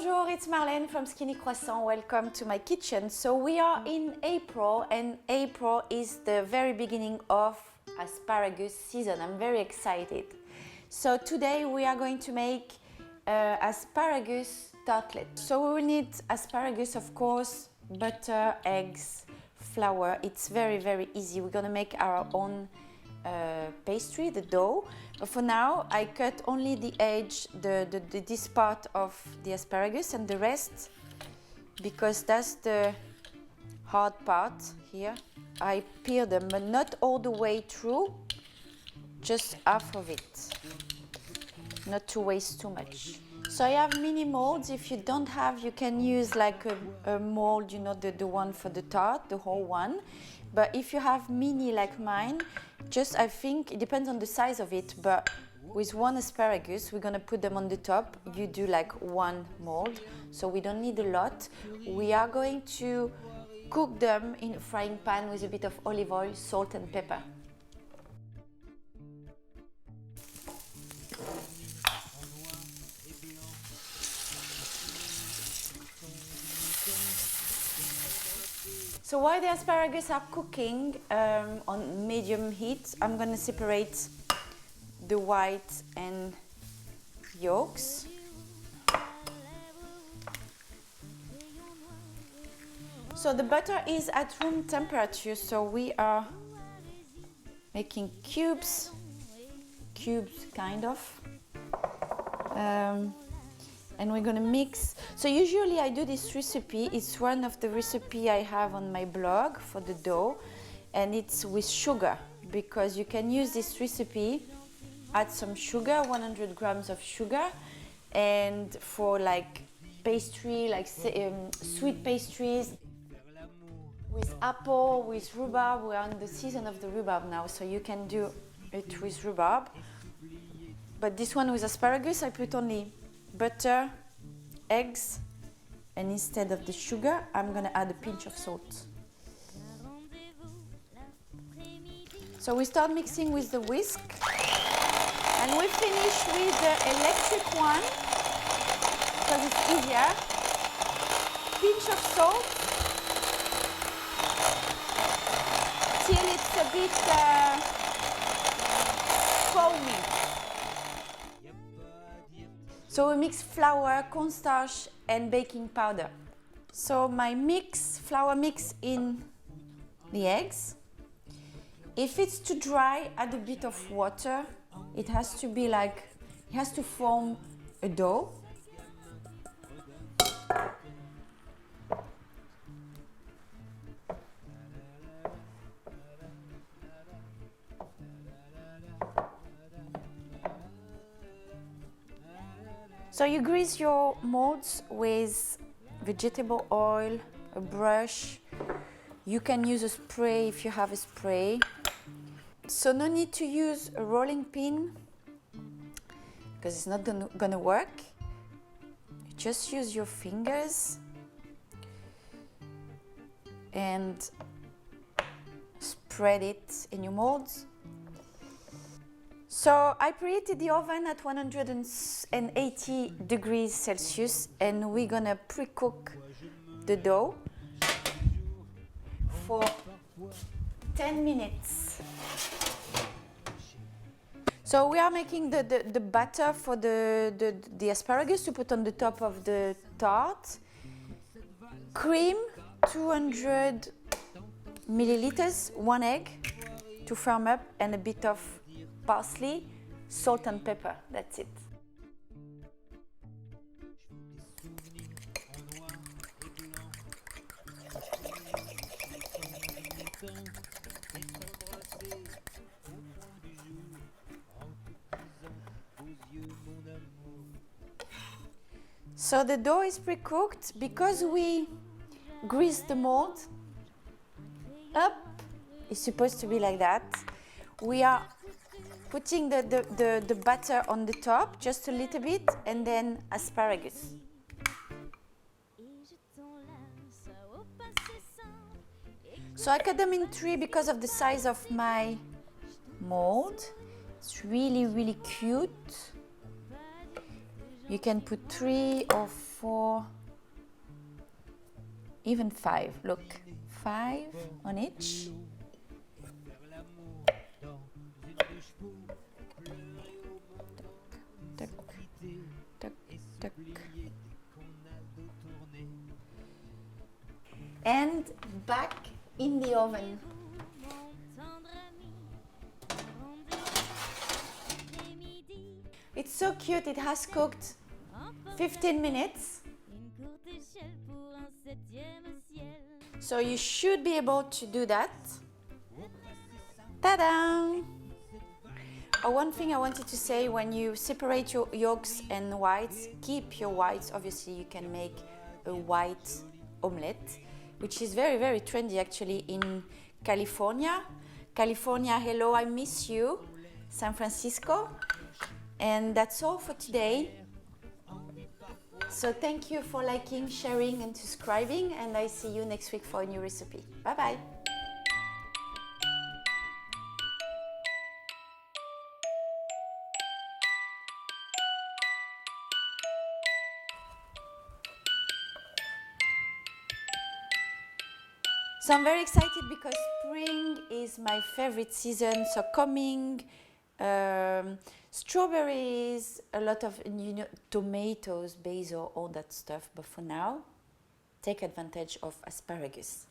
Bonjour, it's Marlène from Skinny Croissant. Welcome to my kitchen. So we are in April, and April is the very beginning of asparagus season. I'm very excited. So today we are going to make asparagus tartlets. So we will need asparagus, of course, butter, eggs, flour. It's very easy. We're gonna make our own pastry, the dough. But for now, I cut only the edge, this part of the asparagus, and the rest, because that's the hard part here, I peel them, but not all the way through, just half of it, not to waste too much. So I have mini molds. If you don't have, you can use like a mold, you know, the one for the tart, the whole one. But if you have mini like mine, just, I think it depends on the size of it, but with one asparagus, we're gonna put them on the top. You do like one mold, so we don't need a lot. We are going to cook them in a frying pan with a bit of olive oil, salt and pepper. So while the asparagus are cooking on medium heat, I'm going to separate the white and yolks. So the butter is at room temperature, so we are making cubes kind of. And we're gonna mix. So usually I do this recipe. It's one of the recipe I have on my blog for the dough, and it's with sugar, because you can use this recipe, add some sugar, 100 grams of sugar, and for like pastry, like sweet pastries, with apple, with rhubarb. We're in the season of the rhubarb now, so you can do it with rhubarb. But this one with asparagus, I put only butter, eggs, and instead of the sugar, I'm gonna add a pinch of salt. So we start mixing with the whisk, and we finish with the electric one, because it's easier. Pinch of salt, till it's a bit foamy. So we mix flour, cornstarch, and baking powder. So my flour mix in the eggs. If it's too dry, add a bit of water. It has to be like, it has to form a dough. So you grease your molds with vegetable oil, a brush. You can use a spray if you have a spray. So no need to use a rolling pin, because it's not gonna work. You just use your fingers and spread it in your molds. So I preheated the oven at 180 degrees Celsius, and we're gonna pre-cook the dough for 10 minutes. So we are making the batter for the asparagus to put on the top of the tart. Cream, 200 milliliters, 1 egg to firm up, and a bit of parsley, salt and pepper, that's it. So the dough is pre-cooked. Because we greased the mold up, it's supposed to be like that. We are putting the batter on the top, just a little bit, and then asparagus. So I cut them in 3 because of the size of my mold. It's really cute. You can put 3 or 4, even 5. Look, 5 on each. Tuck, tuck, tuck. And back in the oven. It's so cute, it has cooked 15 minutes. So you should be able to do that. Ta-da! Oh, one thing I wanted to say, when you separate your yolks and whites, keep your whites. Obviously you can make a white omelette, which is very, very trendy actually in California. California, hello, I miss you. San Francisco. And that's all for today. So thank you for liking, sharing and subscribing, and I see you next week for a new recipe. Bye bye. So I'm very excited because spring is my favorite season. So coming, strawberries, a lot of tomatoes, basil, all that stuff. But for now, take advantage of asparagus.